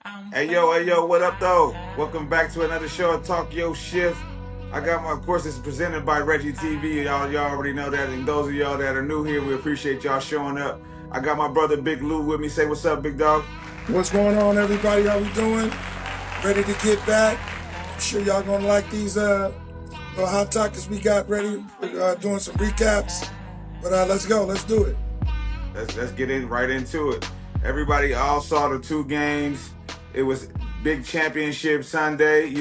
Hey yo, what up though? Welcome back to another show of Talk Yo Shift. I got my, of course, it's presented by RggiTV. Y'all already know that. And those of y'all that are new here, we appreciate y'all showing up. I got my brother Big Lou with me. Say what's up, big dog. What's going on, everybody? How we doing? Ready to get back? I'm sure y'all gonna like these little hot topics we got ready. We're doing some recaps, but let's go. Let's do it. Let's get in right into it. Everybody all saw the two games. It was big championship Sunday,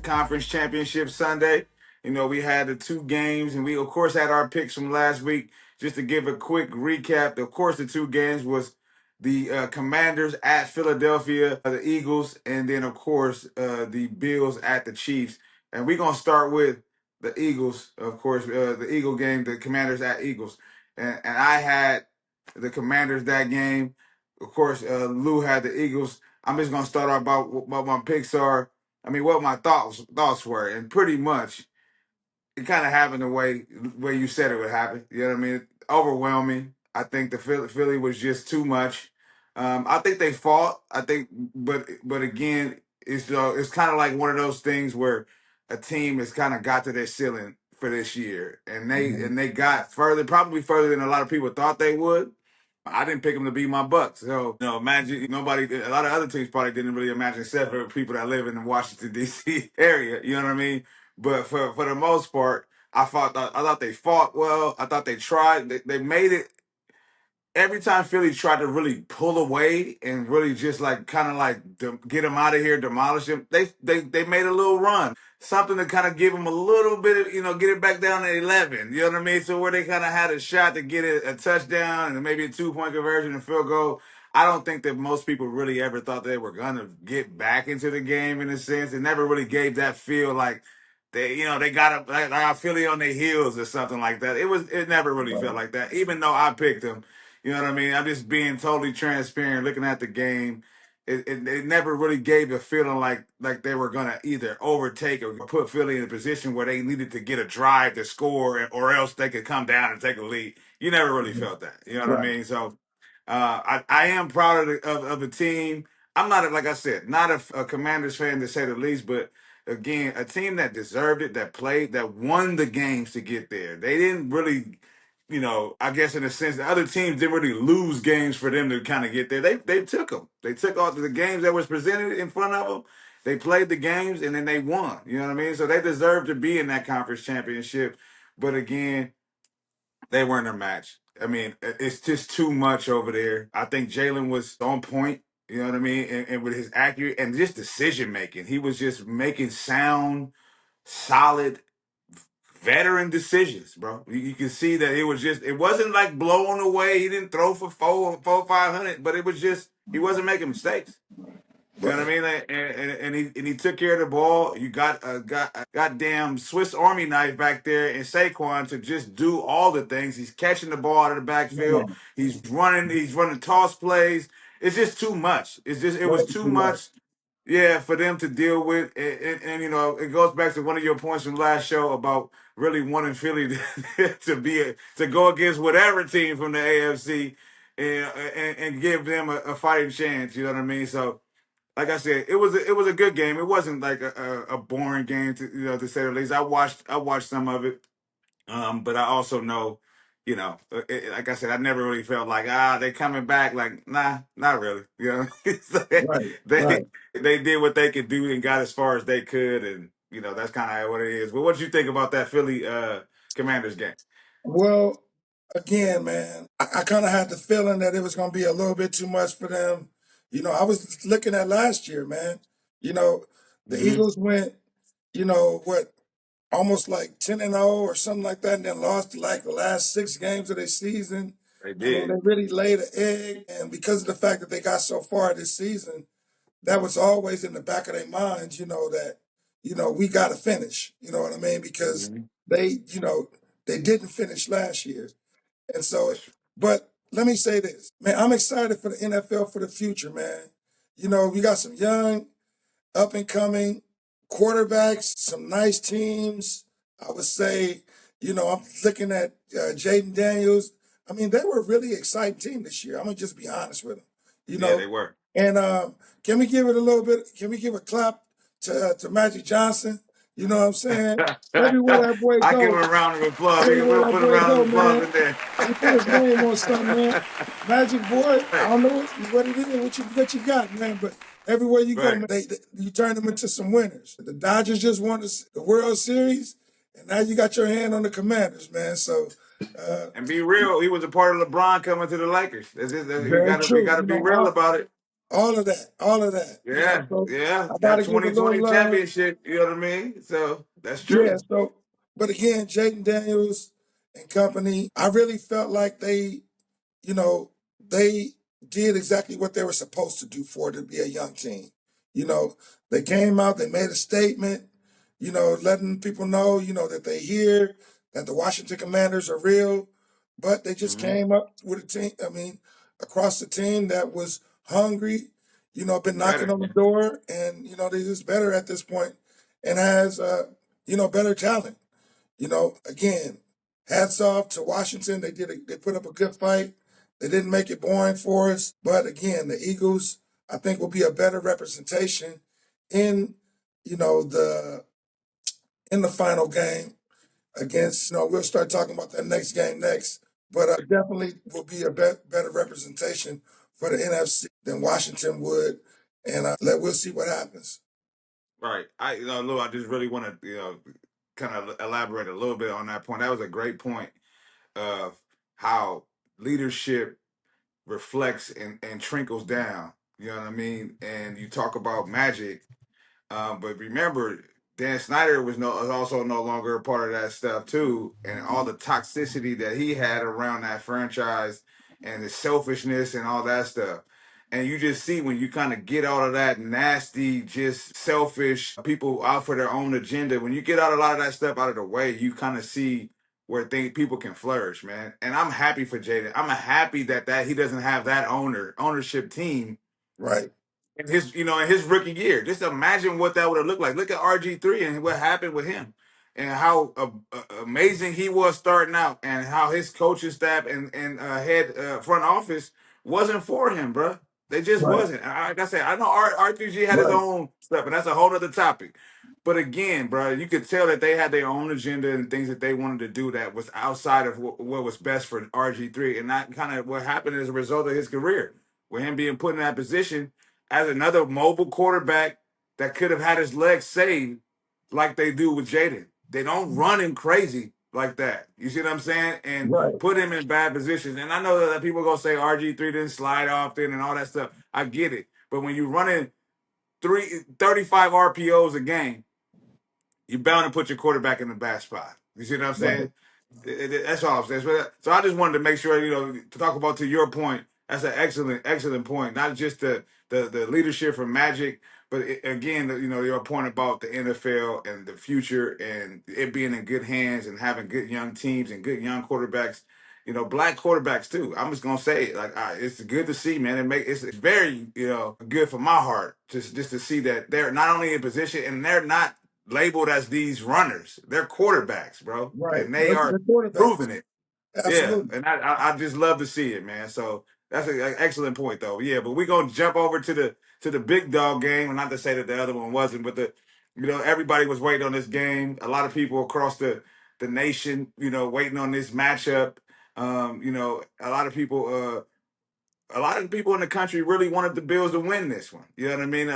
conference championship Sunday. We had the two games, and we of course had our picks from last week. Just to give a quick recap, of course, the two games was the Commanders at Philadelphia, the Eagles, and then of course the Bills at the Chiefs. And we're gonna start with the Eagles, of course, the Eagle game, the Commanders at Eagles, and I had the Commanders that game. Of course, Lou had the Eagles. I'm just gonna start off about what my picks are. I mean, what my thoughts were, and pretty much it kind of happened the way you said it would happen. You know what I mean? Overwhelming. I think the Philly was just too much. I think they fought. I think, but again, it's kind of like one of those things where a team has kind of got to their ceiling for this year, and Mhm. they got further, probably further than a lot of people thought they would. I didn't pick them to be my Bucks. So, imagine nobody, a lot of other teams probably didn't really imagine, except for people that live in the Washington, D.C. area. You know what I mean? But for the most part, I thought they fought well. I thought they tried. They made it every time Philly tried to really pull away and really just like kind of like get him out of here, demolish him. They made a little run, something to kind of give him a little bit of get it back down to 11. You know what I mean? So where they kind of had a shot to get it a touchdown and maybe a 2 point conversion and field goal. I don't think that most people really ever thought they were gonna get back into the game in a sense. It never really gave that feel like they got Philly on their heels or something like that. It never really felt Right. like that, even though I picked them. You know what I mean? I'm just being totally transparent, looking at the game. It never really gave a feeling like they were gonna either overtake or put Philly in a position where they needed to get a drive to score, or else they could come down and take a lead. You never really Mhm. felt that. You know what I Right. mean? So I am proud of the team. I'm not like I said, not a Commanders fan to say the least, but again, a team that deserved it, that played, that won the games to get there. They didn't really, I guess in a sense, the other teams didn't really lose games for them to kind of get there. They took them. They took all the games that was presented in front of them. They played the games and then they won. You know what I mean? So they deserve to be in that conference championship. But again, they weren't a match. I mean, it's just too much over there. I think Jalen was on point. You know what I mean? And with his accurate and just decision making, he was just making sound, solid veteran decisions, bro. You can see that it wasn't like blowing away. He didn't throw for 500, but it was just, he wasn't making mistakes. You know what I Right. mean? And he took care of the ball. You got a goddamn Swiss Army knife back there in Saquon to just do all the things. He's catching the ball out of the backfield. Man, He's running toss plays. It's just too much. It was way too too much. much, yeah, for them to deal with. And it goes back to one of your points from last show about really wanting Philly to go against whatever team from the AFC and give them a fighting chance. You know what I mean? So like I said, it was a good game. It wasn't like a boring game to say the least. I watched some of it, but I also know, like I said, I never really felt like they coming back. Like nah, not really. You know, So Right. they Right. they did what they could do and got as far as they could, and that's kind of what it is. But what do you think about that Philly Commanders game? Well, again, man, I kind of had the feeling that it was going to be a little bit too much for them. I was looking at last year, man. You know, the Hmm. Eagles went, what, almost like 10-0 or something like that, and then lost like the last 6 games of their season. They I mean, they did. really laid an egg, and because of the fact that they got so far this season, that was always in the back of their minds, that, we got to finish, you know what I mean? Because Hmm. they, they didn't finish last year. And so, but let me say this, man, I'm excited for the NFL for the future, man. We got some young, up and coming quarterbacks, some nice teams. I would say, I'm looking at Jaden Daniels. I mean, they were a really exciting team this year. I'm gonna just be honest with them. You Yeah, they know, were. And can we give it a little bit? Can we give a clap to Magic Johnson? You know what I'm saying? Everywhere that boy I give him go, a round of applause. everywhere We'll that put a boy round go, of applause man. in there. He put his name on something, man. Magic boy, I Right, don't know what it is, what you got, man. But everywhere you go, right. man, you turn them into some winners. The Dodgers just won the World Series, and now you got your hand on the Commanders, man. So uh, And be real, he was a part of LeBron coming to the Lakers. We very gotta we true. gotta You be know, real about it. all of that. You know, Yeah, so yeah. I That gotta give a little 2020 love. championship, you know what I mean? So that's Yeah. true. So, but again, Jaden Daniels and company, I really felt like you know, they did exactly what they were supposed to do for it to be a young team. You know, they came out, they made a statement, letting people know, that they hear that the Washington Commanders are real, but they just Hmm. came up with a team, across the team that was hungry, been knocking Better. on the door, and, they're just better at this point and has, better talent. Again, hats off to Washington. They put up a good fight. They didn't make it boring for us. But again, the Eagles, I think, will be a better representation in, the final game against, we'll start talking about that next game next. But definitely will be a better representation for the NFC than Washington would. And we'll see what happens. Right. Lou, I just really want to, kind of elaborate a little bit on that point. That was a great point of how leadership reflects and trickles down. You know what I mean? And you talk about Magic. But remember, Dan Snyder was also no longer a part of that stuff too, and all the toxicity that he had around that franchise, and the selfishness and all that stuff. And you just see when you kind of get out of that nasty, just selfish people out for their own agenda. When you get out a lot of that stuff out of the way, you kind of see where people can flourish, man. And I'm happy for Jaden. I'm happy that he doesn't have that ownership team Right. in his rookie year. Just imagine what that would have looked like. Look at RG3 and what happened with him, and how amazing he was starting out, and how his coaching staff and head front office wasn't for him, bro. They just Right. wasn't. Like I said, I know R3G had his Right. own stuff, and that's a whole other topic. But again, bro, you could tell that they had their own agenda and things that they wanted to do that was outside of what was best for RG3, and that kind of what happened as a result of his career, with him being put in that position as another mobile quarterback that could have had his legs saved like they do with Jaden. They don't run him crazy like that. You see what I'm saying? And Right. put him in bad positions. And I know that people are going to say RG3 didn't slide often and all that stuff. I get it. But when you're running 35 RPOs a game, you're bound to put your quarterback in the bad spot. You see what I'm Right. saying? That's all I'm saying. So I just wanted to make sure, to talk about, to your point, that's an excellent point. Not just the leadership from Magic, but again, your point about the NFL and the future and it being in good hands and having good young teams and good young quarterbacks. Black quarterbacks too. I'm just gonna say it. Like, it's good to see, man. It's very, good for my heart just to see that they're not only in position and they're not labeled as these runners. They're quarterbacks, bro, Right. and they They're are quarterbacks. proving it. Yeah, Absolutely. and I just love to see it, man. So that's an excellent point, though. Yeah, but we're gonna jump over to the big dog game, and not to say that the other one wasn't, but everybody was waiting on this game. A lot of people across the nation, waiting on this matchup. A lot of people. A lot of people in the country really wanted the Bills to win this one. You know what I mean?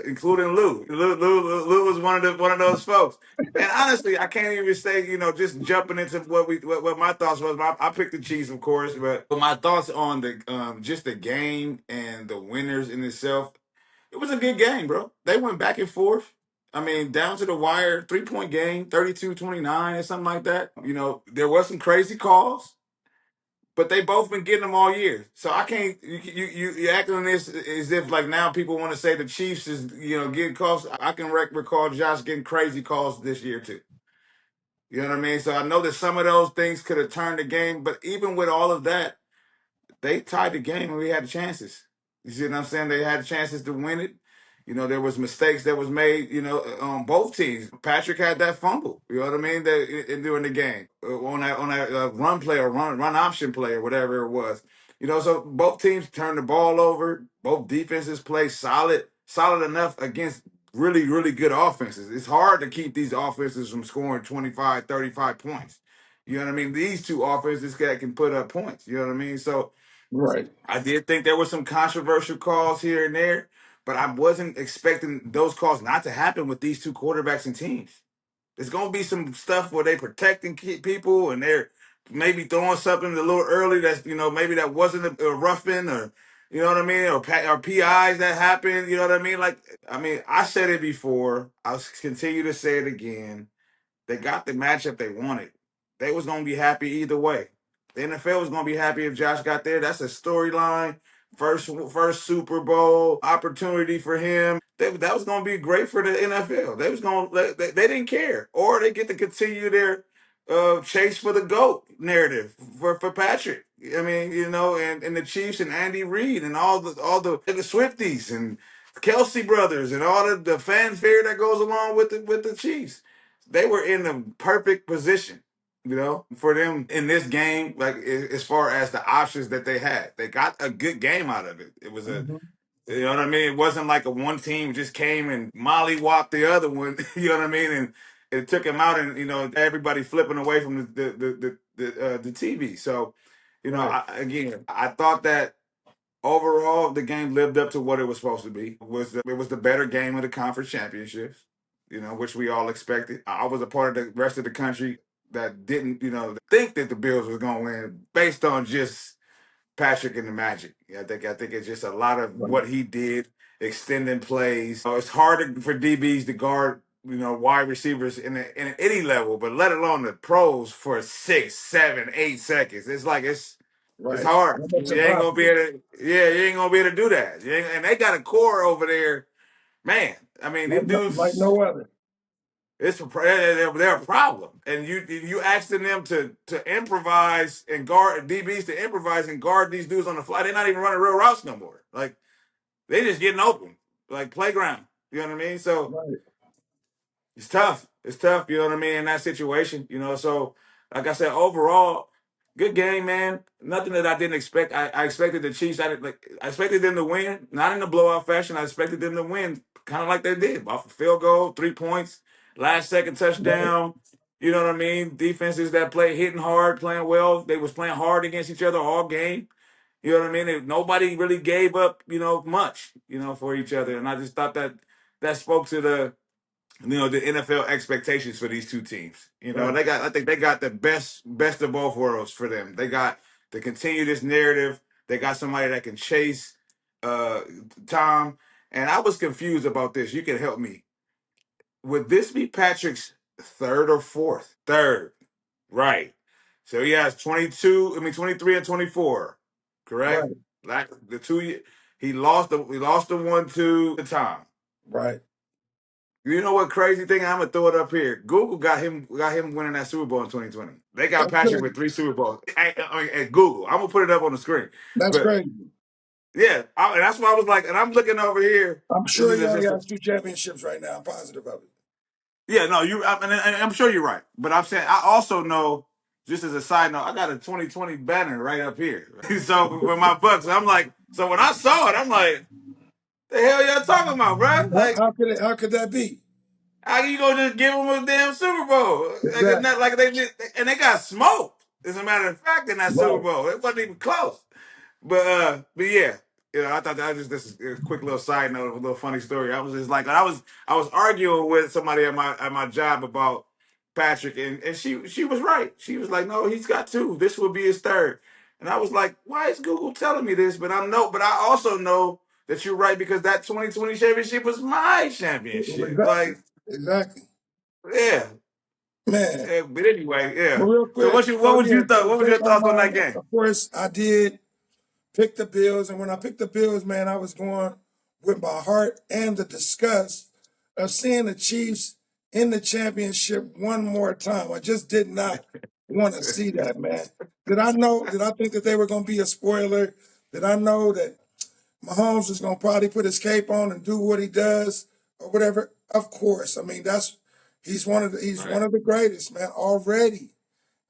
Including Lou. Lou was one of those folks. And honestly, I can't even say, just jumping into what my thoughts was. I picked the Chiefs, of course, but my thoughts on the just the game and the winners in itself, it was a good game, bro. They went back and forth. I mean, down to the wire, 3-point game, 32-29 or something like that. There was some crazy calls, but they both been getting them all year. So I can't. You acting on this as if like now people want to say the Chiefs is getting calls. I can recall Josh getting crazy calls this year too. You know what I mean? So I know that some of those things could have turned the game, but even with all of that, they tied the game and we had the chances. You see what I'm saying? They had chances to win it. There was mistakes that was made, on both teams. Patrick had that fumble, you know what I mean, that during the game on that run play or run option play or whatever it was. So both teams turned the ball over. Both defenses play solid enough against really, really good offenses. It's hard to keep these offenses from scoring 25, 35 points. You know what I mean? These two offenses that can put up points. You know what I mean? So Right. I did think there were some controversial calls here and there, but I wasn't expecting those calls not to happen with these two quarterbacks and teams. There's gonna be some stuff where they protecting people and they're maybe throwing something a little early that's maybe that wasn't a roughing or you know what I mean or PIs that happened. You know what I mean? Like I said it before. I'll continue to say it again. They got the matchup they wanted. They was gonna be happy either way. The NFL was gonna be happy if Josh got there. That's a storyline. First Super Bowl opportunity for him. That was gonna be great for the NFL. They was gonna they didn't care, or they get to continue their chase for the GOAT narrative for Patrick. I mean, and the Chiefs and Andy Reid and all the Swifties and Kelsey brothers and all the fanfare that goes along with the Chiefs. They were in the perfect position, for them in this game. Like as far as the options that they had, they got a good game out of it. It was Hmm. you know what I mean. It wasn't like a one team just came and mollywopped the other one. You know what I mean, and it took him out, and everybody flipping away from the TV. So, Right. again, I thought that overall, the game lived up to what it was supposed to be. It was the better game of the conference championships, which we all expected. I was a part of the rest of the country that didn't, think that the Bills was going to win based on just Patrick and the Magic. I think it's just a lot of Right. what he did, extending plays. It's hard for DBs to guard, wide receivers in any level, but let alone the pros for 6, 7, 8 seconds. It's Right. hard. Almost You ain't gonna be impossible. able to. Yeah, you ain't gonna be able to do that. And they got a core over there, man. I mean, Like them like dudes. no other. They're a problem, and you asking them to improvise and guard DBs to improvise and guard these dudes on the fly. They're not even running real routes no more. Like they just getting open, like playground. You know what I mean? So Right. it's tough. It's tough, you know what I mean, in that situation, So, like I said, overall, good game, man. Nothing that I didn't expect. I expected the Chiefs. I expected them to win, not in a blowout fashion. I expected them to win, kind of like they did, off a field goal, 3 points, last second Right. touchdown. You know what I mean? Defenses that play hitting hard, playing well. They was playing hard against each other all game. You know what I mean? Nobody really gave up, much, for each other. And I just thought that spoke to the NFL expectations for these two teams. Right. I think they got the best of both worlds for them. They got to continue this narrative. They got somebody that can chase uh Tom. And I was confused about this. You can help me. Would this be Patrick's third or fourth? Third. Right. So he has 23 and 24. Correct? Right. Like the 2 year he lost the 1-2 the time. Right. You know what crazy thing? I'm gonna throw it up here. Google got him winning that Super Bowl in 2020. They got That's Patrick crazy. with 3 Super Bowls. At Google, I'm gonna put it up on the screen. That's But crazy. yeah, and that's why I was like, and I'm looking over here. I'm This sure is he only just has two championships right now. I'm positive of it. yeah. No, and I'm sure you're right. But I'm saying I also know. Just as a side note, I got a 2020 banner right up here. So with my Bucks, I'm like, so when I saw it, I'm like, the hell y'all talking about, bro? Like, How could that be? how you gonna just give them a damn Super Bowl? Like it's Exactly. not like they did, and they got smoked. As a matter of fact, in that Super Right. Bowl, it wasn't even close. But yeah, I thought that was just this is a quick little side note, a little funny story. I was just like, I was arguing with somebody at my job about Patrick, and she was right. She was like, no, he's got two. This will be his third. And I was like, why is Google telling me this? But I also know that you're right because that 2020 championship was my championship. Exactly. Like, Exactly. yeah. Man. But anyway, But yeah. real So quick, what was you thought? to What was take your my thoughts on that mind, game? of course, I did pick the Bills. And when I picked the Bills, man, I was going with my heart and the disgust of seeing the Chiefs in the championship one more time. I just did not want to see that, man. Did I think that they were going to be a spoiler? Did I know that Mahomes was going to probably put his cape on and do what he does or whatever? Of course. I mean, he's Right. one of the greatest, man, already.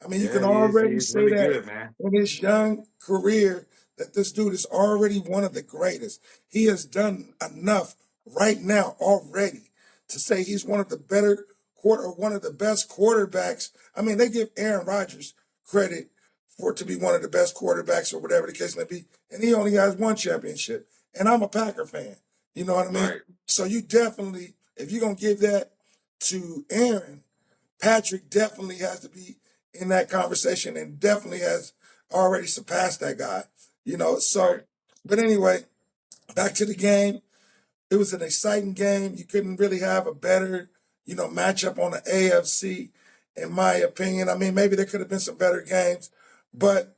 I mean, you can Yeah, he is. already He's say really that good, man. in his young career that this dude is already one of the greatest. He has done enough right now already to say he's one of the one of the best quarterbacks. I mean, they give Aaron Rodgers credit for to be one of the best quarterbacks or whatever the case may be, and he only has one championship. And I'm a Packer fan. You know what I mean? Right. So you definitely, if you're gonna give that to Aaron, Patrick definitely has to be in that conversation and definitely has already surpassed that guy. Right. But anyway, back to the game. It was an exciting game. You couldn't really have a better, matchup on the AFC, in my opinion. I mean, maybe there could have been some better games, but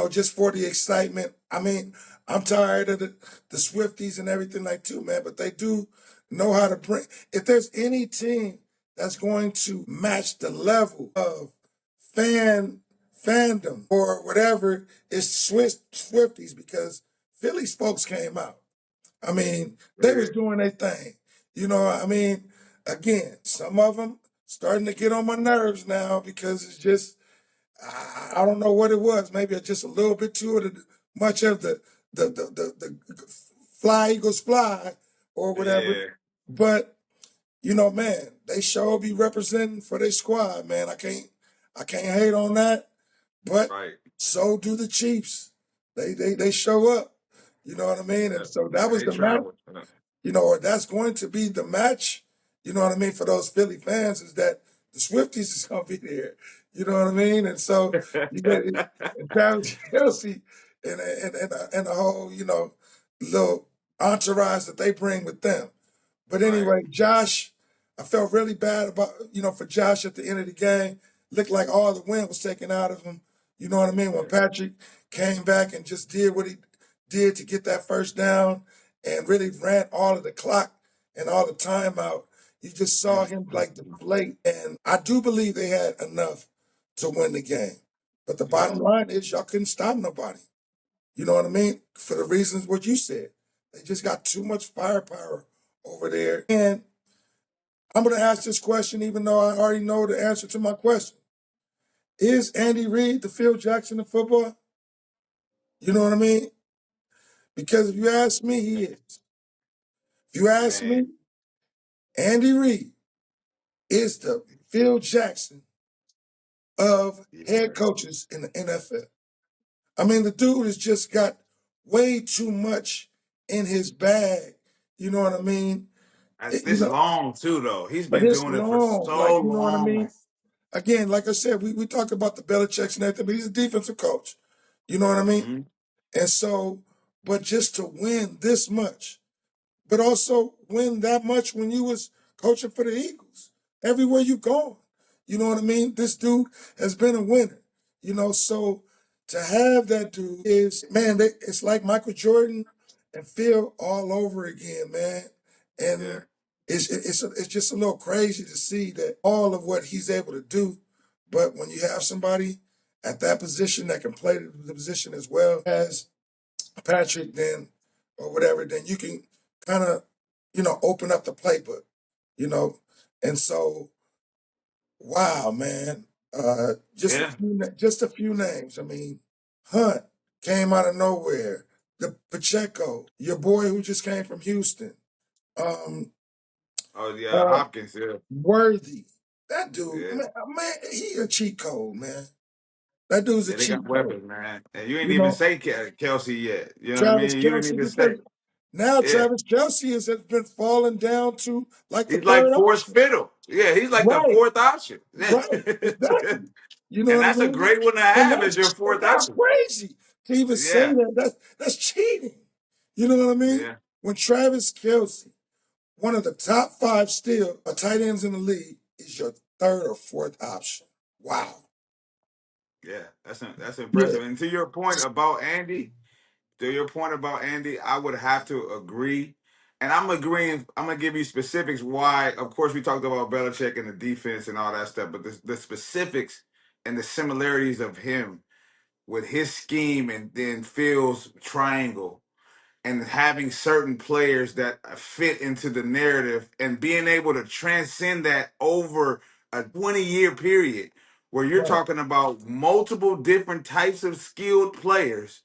just for the excitement. I mean, I'm tired of the Swifties and everything like too, man. But they do know how to bring. If there's any team that's going to match the level of fandom or whatever, it's Swifties because Philly folks came out. I mean, they was Yeah. doing their thing. I mean, again, some of them starting to get on my nerves now because it's just I don't know what it was. Maybe just a little bit too much of the fly Eagles fly or whatever. Yeah. But man, they sure be representing for their squad, man. I can't hate on that. But Right. so do the Chiefs. They show up. You know what I mean? Yeah. And so that And was they the match, traveled. or that's going to be the match, you know what I mean, for those Philly fans is that the Swifties is gonna be there. You know what I mean? And so you get and Travis Kelsey and the whole, little entourage that they bring with them. But Right. anyway, Josh, I felt really bad about, for Josh at the end of the game. Looked like all the wind was taken out of him. You know what I mean? When Yeah. Patrick came back and just did what he did to get that first down and really ran all of the clock and all the time out, you just saw him like deflate. And I do believe they had enough to win the game. But the Yeah. bottom line is y'all couldn't stop nobody. You know what I mean? For the reasons what you said. They just got too much firepower over there. And I'm going to ask this question, even though I already know the answer to my question. Is Andy Reid the Phil Jackson of football? You know what I mean? Because if you ask me, he is. If you ask Man. me, Andy Reid is the Phil Jackson of head Yeah. coaches in the NFL. I mean, the dude has just got way too much in his bag. You know what I mean? And It- you this know, long too, though. He's but been it's doing it for long. Like, so you know what I long. mean? Again, like I said, we talk about the Belichick's and everything, but he's a defensive coach. You know what I mean? Hmm. And so, but just to win this much, but also win that much when you was coaching for the Eagles. Everywhere you gone. You know what I mean? This dude has been a winner. So to have that dude is, man, it's like Michael Jordan and Phil all over again, man. Yeah. And it's just a little crazy to see that all of what he's able to do. But when you have somebody at that position that can play the position as well as Patrick, then or whatever, then you can kind of, open up the playbook, you know. And so, wow, man, Yeah. just a few names. I mean, Hunt came out of nowhere. The Pacheco, your boy who just came from Houston, um, Oh yeah. uh, Hopkins. Yeah. Worthy. That dude, Yeah. man, he a cheat code, man. That dude's a Yeah. They cheat got code. weapons, man. And you ain't You even know, say Kelsey yet. You know what I Travis mean? You didn't Kelsey, even say. because now Yeah. Travis Kelsey has been falling down to like the He's like third fourth option. fiddle. Yeah. He's like the Right, fourth option. right, exactly. You know And what I that's a mean? great one to And have as your fourth that's option. crazy to even say Yeah. that. That's cheating. You know what I mean? Yeah. When Travis Kelsey, one of the top five still tight ends in the league, is your third or fourth option. Wow. Yeah. That's Yeah. impressive. And to your point about Andy, I would have to agree. And I'm agreeing. I'm gonna give you specifics why. Of course, we talked about Belichick and the defense and all that stuff, but the specifics and the similarities of him with his scheme and then Phil's triangle and having certain players that fit into the narrative and being able to transcend that over a 20-year period where you're Right. talking about multiple different types of skilled players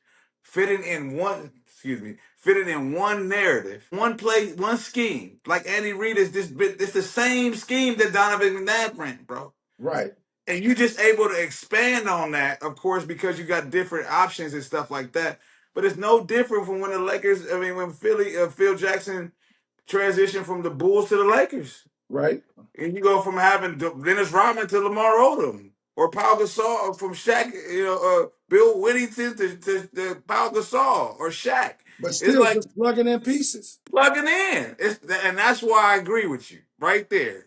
fitting in one, excuse me, fitting in one narrative, one play, one scheme. Like Andy Reid is this bit, it's the same scheme that Donovan McNabb ran, bro. Right. And you just able to expand on that, of course, because you got different options and stuff like that. But it's no different from when the Lakers, I mean, when Phil Jackson transitioned from the Bulls to the Lakers. Right. And you go from having Dennis Rodman to Lamar Odom, or Pau Gasol, or from Shaq, Bill Whittington to Pau Gasol or Shaq. But It's still like just plugging in pieces. plugging in. And that's why I agree with you right there.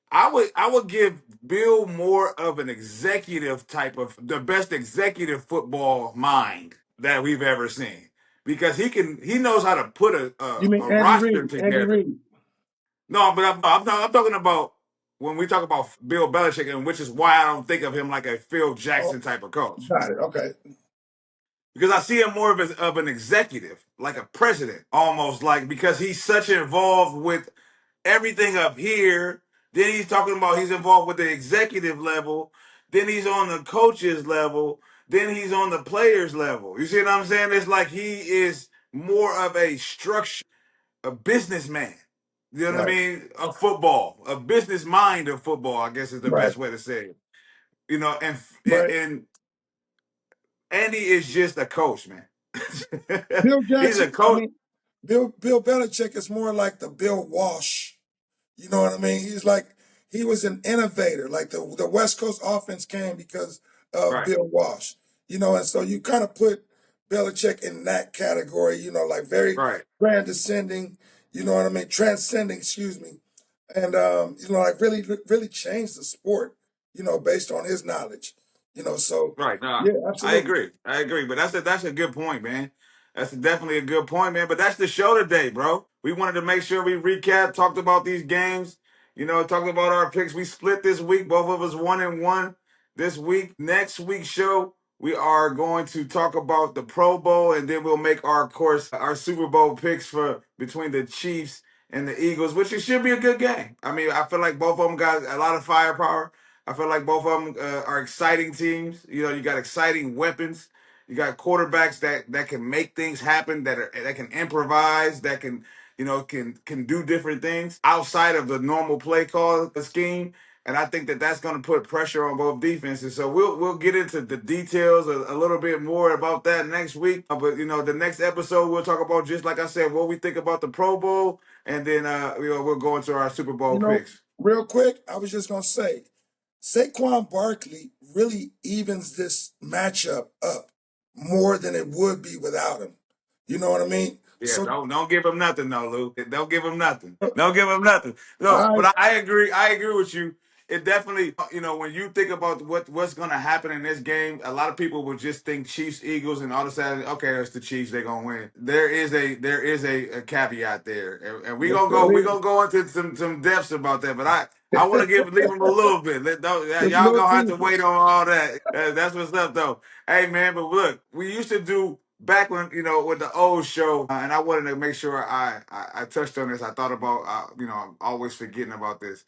I would give Bill more of an executive type of the best executive football mind that we've ever seen, because he knows how to put You mean a Andy Reid? roster Andy together. Reid. No, but I'm talking about when we talk about Bill Belichick, and which is why I don't think of him like a Phil Oh, Jackson type of coach, got it. Okay. because I see him more of an executive, like a president, almost, like, because he's such involved with everything up here. Then he's talking about he's involved with the executive level. Then he's on the coaches level. Then he's on the players level. You see what I'm saying? It's like he is more of a structure, a businessman. You know what I Right. mean? Of football, a business mind of football, I guess is the Right. best way to say it. You know, But and Andy is just a coach, man. Bill He's Jackson, a I coach. mean, Bill Belichick is more like the Bill Walsh. You know what I mean? He was an innovator. Like the West Coast offense came because of Right, Bill Walsh. And so you kind of put Belichick in that category, like very right, transcending, you know what I mean? Transcending, excuse me. And like really changed the sport, based on his knowledge. So right. Nah, yeah, I absolutely. agree. I agree. But that's a good point, man. That's definitely a good point, man. But that's the show today, bro. We wanted to make sure we recap, talked about these games, talked about our picks. We split this week, both of us 1-1 this week. Next week's show, we are going to talk about the Pro Bowl, and then we'll make our, of course, our Super Bowl picks for between the Chiefs and the Eagles, which it should be a good game. I mean, I feel like both of them got a lot of firepower. I feel like both of them are exciting teams. You got exciting weapons. You got quarterbacks that can make things happen, that can improvise, that can do different things outside of the normal play call scheme. And I think that that's going to put pressure on both defenses. So we'll get into the details a little bit more about that next week. But the next episode we'll talk about, just like I said, what we think about the Pro Bowl, and then we'll go into our Super Bowl picks. Real quick, I was just gonna say, Saquon Barkley really evens this matchup up more than it would be without him. You know what I mean? Yeah, So, don't give him nothing, no, Lou. Don't give him nothing. Don't give him nothing. all No, but right, I agree. I agree with you. It definitely, when you think about what's going to happen in this game, a lot of people will just think Chiefs, Eagles, and all of a sudden, okay, it's the Chiefs. They're gonna win. There is a caveat there, and we yes, gonna there go we is. gonna go into some depths about that. But I want to leave them a little bit. Just Y'all little gonna have to pieces. wait on all that. That's what's up, though. Hey, man, but look, we used to do back when, with the old show, and I wanted to make sure I touched on this. I thought about, I'm always forgetting about this,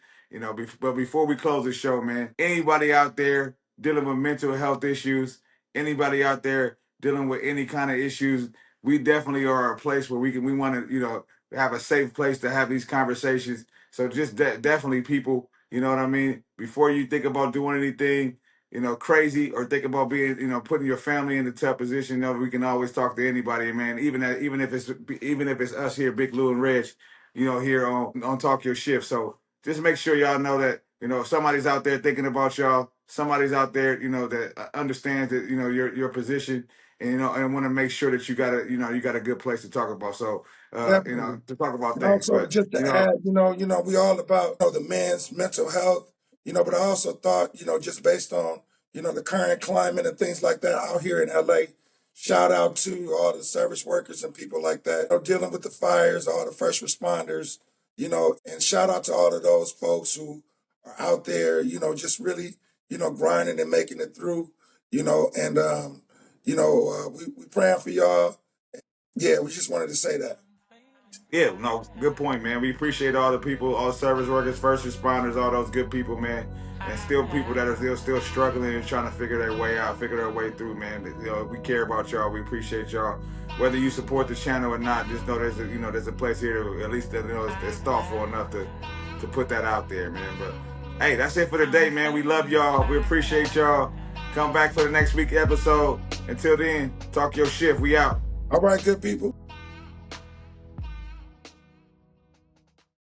but before we close the show, man, anybody out there dealing with mental health issues, anybody out there dealing with any kind of issues, we definitely are a place where we want to, have a safe place to have these conversations. So just definitely, people, you know what I mean? Before you think about doing anything, crazy, or think about being, putting your family in a tough position, we can always talk to anybody, man. Even if it's us here, Big Lou and Reg, here on Talk Your Shift. So just make sure y'all know that, somebody's out there thinking about y'all. Somebody's out there, that understands that, your position, and and want to make sure that you got a good place to talk about. So Definitely. to talk about And things. also But just to add, we all about the man's mental health, but I also thought, just based on, the current climate and things like that out here in LA, shout out to all the service workers and people like that, dealing with the fires, all the first responders, and shout out to all of those folks who are out there, just really, grinding and making it through, and we praying for y'all. Yeah, we just wanted to say that. Yeah, no, good point, man. We appreciate all the people, all service workers, first responders, all those good people, man, and still people that are still struggling and trying to figure their way out, figure their way through, man. You know, we care about y'all. We appreciate y'all. Whether you support the channel or not, just know there's a place here to at least it's thoughtful enough to put that out there, man. But hey, that's it for today, man. We love y'all. We appreciate y'all. Come back for the next week episode. Until then, talk your shift. We out. All right, good people.